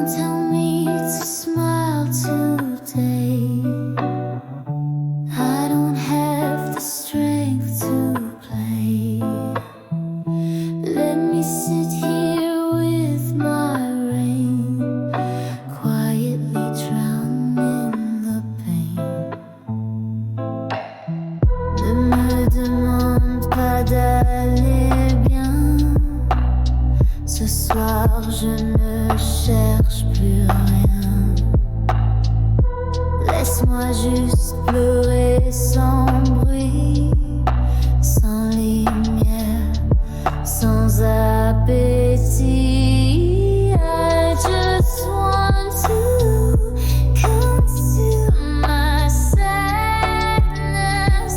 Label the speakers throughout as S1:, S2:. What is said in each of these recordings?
S1: tell me to smile today. I don't have the strength to play. Let me sit here with my rain, quietly drown in the pain. Ne me demande pas d'aller bien. Ce soir je ne cherche plus rien. Laisse-moi juste pleurer sans bruit, sans lumière, sans appétit. I just want to consume my sadness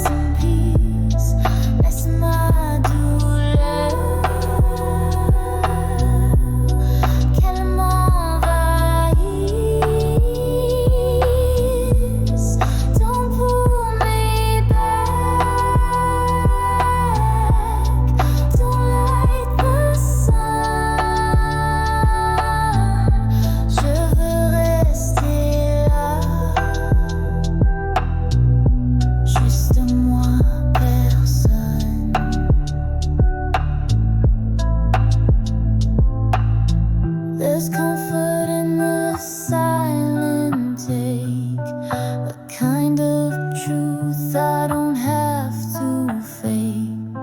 S1: in peace. Laisse ma douleur qu'elle m'envahisse. Don't pull me back, don't light the sun. Je veux rester là, juste moi, personne. There's comfort in the silent take, a kind of truth I don't have to fake.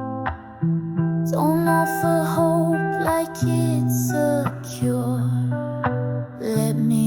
S1: Don't offer hope like it's a cure. Let me